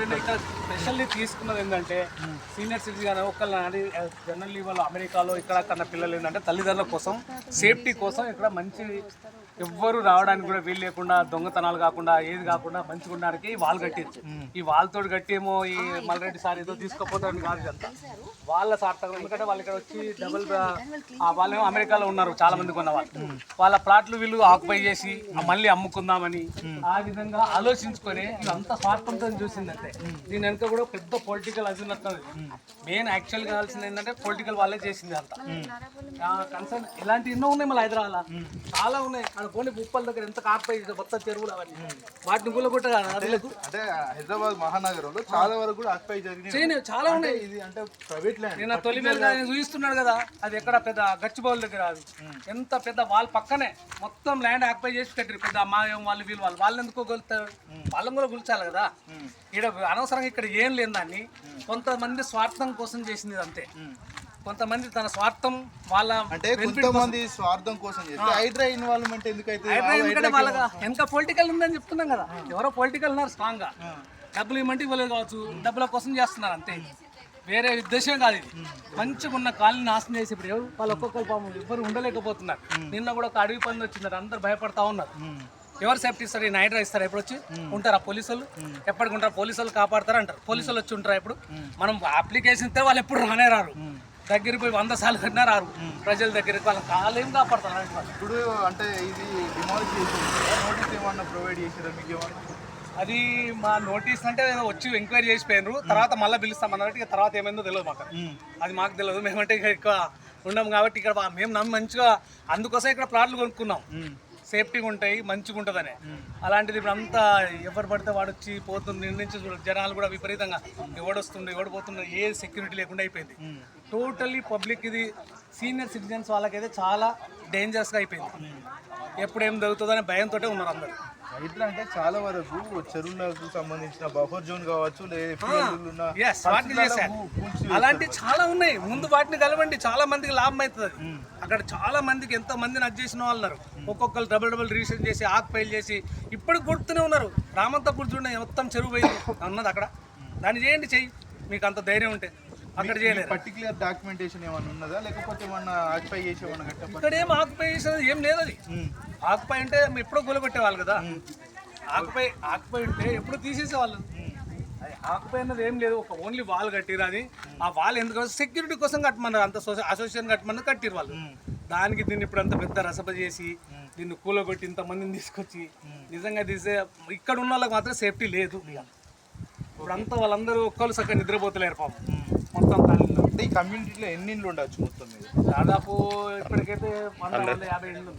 ఏంటంటే ఇక్కడ స్పెషల్లీ తీసుకున్నది ఏంటంటే సీనియర్ సిటిజన్ ఒకళ్ళని జనరల్లీ వాళ్ళు అమెరికాలో ఇక్కడ కన్నా పిల్లలు ఏంటంటే తల్లిదండ్రుల కోసం సేఫ్టీ కోసం ఇక్కడ మంచి ఎవ్వరు రావడానికి కూడా వీలు లేకుండా దొంగతనాలు కాకుండా ఏది కాకుండా మంచిగా ఉండడానికి వాల్ కట్టించు. ఈ వాళ్ళతో కట్టేమో ఈ మల్రెడ్డి సార్ ఏదో తీసుకోపోతారని కాదు ఇదంతా వాళ్ళ సార్థకం. ఎందుకంటే వాళ్ళు ఇక్కడ వచ్చి వాళ్ళేమో అమెరికాలో ఉన్నారు చాలా మంది కొన్న వాళ్ళ ప్లాట్లు వీళ్ళు ఆక్యుపై చేసి మళ్ళీ అమ్ముకుందామని ఆ విధంగా ఆలోచించుకొని ఇదంతా స్వార్థంతో చూసిందంటే దీని వెనుక కూడా పెద్ద పొలిటికల్ అజున్నట్టు. మెయిన్ యాక్చువల్ కావాల్సింది ఏంటంటే పొలిటికల్ వాళ్ళే చేసింది అంతా కన్సర్న్. ఇలాంటి ఎన్నో ఉన్నాయి మళ్ళీ హైదరాబాద్ చాలా ఉన్నాయి. పోనీ ఉప్పల దగ్గర ఎంత కాకపోయి మొత్తం చెరువులు అవన్నీ వాటిని కూలగొట్ట అంటే హైదరాబాద్ మహానగరంలో చాలా వరకు కూడా ఆక్యుపై జరిగినాయి చాలా ఉన్నాయి. ఇది అంటే ప్రైవేట్ ల్యాండ్. నేను తొలి మీద చూపిస్తున్నాడు కదా అది ఎక్కడ పెద్ద గచ్చిబౌల్ దగ్గర అది ఎంత పెద్ద వాళ్ళ పక్కనే మొత్తం ల్యాండ్ ఆక్యుపై చేసి కట్టారు. పెద్ద అమ్మాయి వాళ్ళు వీళ్ళు వాళ్ళు ఎందుకో గొలుతారు వాళ్ళని కూడా గుల్చాలి కదా. ఇక్కడ అనవసరంగా ఇక్కడ ఏం లేని దాన్ని కొంతమంది స్వార్థం కోసం చేసింది అంతే. కొంతమంది తన స్వార్థం వాళ్ళ అంటే కొంతమంది స్వార్థం కోసం హైడ్రా ఇన్వాల్వ్మెంట్ ఎందుకైతే వాళ్ళగా ఎంత పొలిటికల్ ఉందని చెప్తున్నాం కదా. ఎవరో పొలిటికల్ ఉన్నారు స్ట్రాంగ్ గా డబ్బులు ఇవ్వమంటే ఇవ్వలేదు కావచ్చు డబ్బుల కోసం చేస్తున్నారు అంతే వేరే ఉద్దేశం కాదు. ఇది మంచిగా ఉన్న కాలనీ నాశనం చేసి ఇప్పుడు ఎవరు వాళ్ళు ఒక్కొక్కరు పాము ఎవరు ఉండలేకపోతున్నారు. నిన్న కూడా ఒక అడవి పని వచ్చింది అందరు భయపడతా ఉన్నారు. ఎవరు సేఫ్టీ ఇస్తారు? ఈ హైడ్రా ఇస్తారు ఎప్పుడు వచ్చి ఉంటారా పోలీసులు? ఎప్పటికి ఉంటారు పోలీసులు కాపాడతారు అంటారు. పోలీసులు వచ్చి ఉంటారా ఇప్పుడు? మనం అప్లికేషన్ ఇస్తే వాళ్ళు ఎప్పుడు రానే రారు. దగ్గరికి పోయి 100 సార్లు కన్నా రారు ప్రజల దగ్గరికి. వాళ్ళ కాలేం కాపాడతారు. ఇప్పుడు అంటే ఇది డిమాలిష్ చేసి నోటీస్ ఏమన్నా ప్రొవైడ్ చేసారా మీకు ఏమన్నా? అది మా నోటీస్ అంటే వచ్చి ఎంక్వైరీ చేసిపోయినారు. తర్వాత మళ్ళీ పిలుస్తామన్నట్టు ఇక తర్వాత ఏమైందో తెలియదు మాకు. అది మాకు తెలియదు. మేమంటే ఇక ఎక్కువ ఉన్నాం కాబట్టి ఇక్కడ మేము నమ్మి మంచిగా అందుకోసం ఇక్కడ ప్లాట్లు కొనుక్కున్నాం. సేఫ్టీగా ఉంటాయి మంచిగా ఉంటుందని. అలాంటిది ఇప్పుడు అంతా ఎవరు పడితే వాడు వచ్చి పోతుంది నిర్ణయించి జనాలు కూడా విపరీతంగా ఎవడొస్తుండే ఎవడిపోతుండే ఏ సెక్యూరిటీ లేకుండా అయిపోయింది. టోటల్లీ పబ్లిక్ ఇది సీనియర్ సిటిజన్స్ వాళ్ళకైతే చాలా డేంజరస్గా అయిపోయింది. ఎప్పుడు ఏం జరుగుతుందనే భయంతో ఉన్నారు అందరు. హైడ్రా అంటే చాలా వరకు చెరువులకు సంబంధించిన బఫర్ జోన్ కావచ్చు అలాంటి చాలా ఉన్నాయి. ముందు వాటిని కలవండి చాలా మందికి లాభం అవుతుంది. అక్కడ చాలా మందికి ఎంతో మందిని చేసిన వాళ్ళు ఉన్నారు. ఒక్కొక్కరు డబుల్ రిజిస్ట్రేషన్ చేసి ఆక్యుపైల్ చేసి ఇప్పుడు కొడుతూనే ఉన్నారు. రామంతపూర్ చూడండి మొత్తం చెరువు పోయింది అన్నది అక్కడ. దాన్ని చేయండి చెయ్యి మీకు అంత ధైర్యం ఉంటే. అక్కడ చేయలేదు. పర్టికులర్ డాక్యుమెంటేషన్ ఏమైనా ఉన్నదా లేకపోతే ఏమన్నా ఆక్యుపై చేసి ఏమన్నా ఇక్కడ ఏం ఆక్యుపై చేసేది ఏం లేదు. అది ఆక్యుపై అంటే ఎప్పుడో గులగొట్టేవాళ్ళు కదా. ఆక్యుపై ఉంటే ఎప్పుడు తీసేసేవాళ్ళు. ఆక్యుపై అన్నది ఏం లేదు. ఒక ఓన్లీ వాల్ కట్టిరు. అది ఆ వాల్ ఎందుకు సెక్యూరిటీ కోసం కట్టమన్నారు. అంత అసోసియేషన్ కట్టమన్నారు కట్టిరు వాళ్ళు. దానికి దీన్ని ఇప్పుడు అంత పెద్ద రసభ చేసి దీన్ని కూలగొట్టి ఇంతమందిని తీసుకొచ్చి నిజంగా తీసే ఇక్కడ ఉన్న వాళ్ళకి మాత్రం సేఫ్టీ లేదు. ఇప్పుడంతా వాళ్ళందరూ ఒక్కళ్ళు చక్కగా నిద్రపోతలేరు పాపం మొత్తం కాలనీలో. అంటే ఈ కమ్యూనిటీలో ఎన్ని ఇండ్లు ఉండొచ్చు మొత్తం మీద? దాదాపు ఇప్పటికైతే 150 ఇండ్లు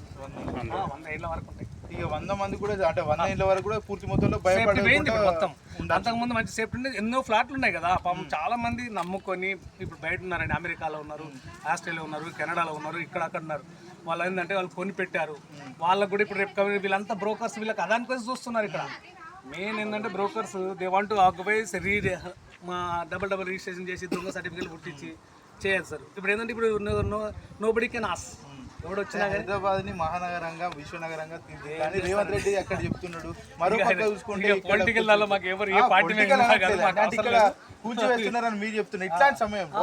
100 ఇండ్ల వరకు ఉంటాయి. ఇక 100 మంది కూడా అంటే 100 ఇండ్ల వరకు కూడా పూర్తి మొత్తంలో భయపడిపోయింది మొత్తం. అంతకుముందు మంచి సేఫ్టీ ఉంది. ఎన్నో ఫ్లాట్లు ఉన్నాయి కదా పాపం చాలా మంది నమ్ముకొని ఇప్పుడు బయట ఉన్నారండి. అమెరికాలో ఉన్నారు, ఆస్ట్రేలియా ఉన్నారు, కెనడాలో ఉన్నారు, ఇక్కడ అక్కడ ఉన్నారు. వాళ్ళు ఏంటంటే వాళ్ళు కొని పెట్టారు. వాళ్ళకు కూడా ఇప్పుడు రేపు వీళ్ళంతా బ్రోకర్స్ వీళ్ళకి అదానికోసం చూస్తున్నారు. ఇక్కడ మెయిన్ ఏంటంటే brokers they want to occupy మా డబుల్ రిజిస్ట్రేషన్ చేసి దొంగ సర్టిఫికేట్ పుట్టించి చేయదు సార్. ఇప్పుడు ఏంటంటే ఇప్పుడు నోబడీ కెన్ ఆస్ ఎవడు వచ్చినా హైదరాబాద్ ని మహానగరంగా విశ్వనగరంగా కానీ రేవంత్ రెడ్డి అక్కడ చెప్తున్నాడు. మరో పక్క చూసుకుంటే పొలిటికల్ మాకు ఎవరు ఏ పార్టీ కూల్చివేస్తున్నారని మీరు చెప్తున్నారు. ఇట్లాంటి సమయంలో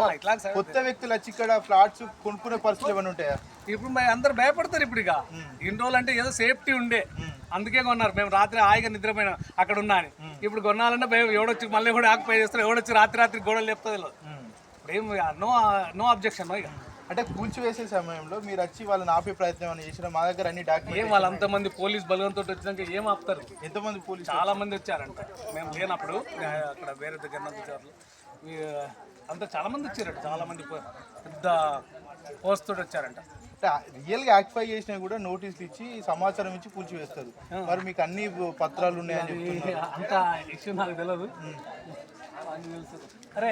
కొత్త వ్యక్తులు వచ్చి ఇక్కడ ఫ్లాట్స్ కొనుక్కునే పరిస్థితులు ఏమైనా ఉంటాయా? ఇప్పుడు అందరు భయపడతారు. ఇప్పుడు ఇక ఇన్ని రోజులు అంటే ఏదో సేఫ్టీ ఉండే అందుకే కొన్నారు. మేము రాత్రి హాయిగా నిద్రపోయినా అక్కడ ఉన్నా అని. ఇప్పుడు కొనాలంటే భయం ఎవడొచ్చి మళ్ళీ కూడా ఆక్యుపై చేస్తారు. ఎవడొచ్చి రాత్రి గోడలు చెప్తుంది. ఇప్పుడు ఏం నో అబ్జెక్షన్. ఇక అంటే కూల్చివేసే సమయంలో మీరు వచ్చి వాళ్ళని ఆపే ప్రయత్నం ఏమైనా చేసినా? మా దగ్గర అన్ని డాక్యుమెంట్ ఏం వాళ్ళంతమంది పోలీస్ బలగంతో వచ్చినాక ఏం ఆపుతారు? ఎంతమంది పోలీసు? చాలా మంది వచ్చారంట మేము లేనప్పుడు. అక్కడ వేరే దగ్గర అంతా చాలా మంది వచ్చారంట. చాలా మంది పెద్ద పోస్తో వచ్చారంట. రియల్గా ఆక్యుపై చేసినా కూడా నోటీసులు ఇచ్చి సమాచారం ఇచ్చి కూల్చివేస్తారు. మరి మీకు అన్ని పత్రాలు ఉన్నాయని చెప్తున్నారు. అంత ఇష్యూ నాకు తెలియదు. అరే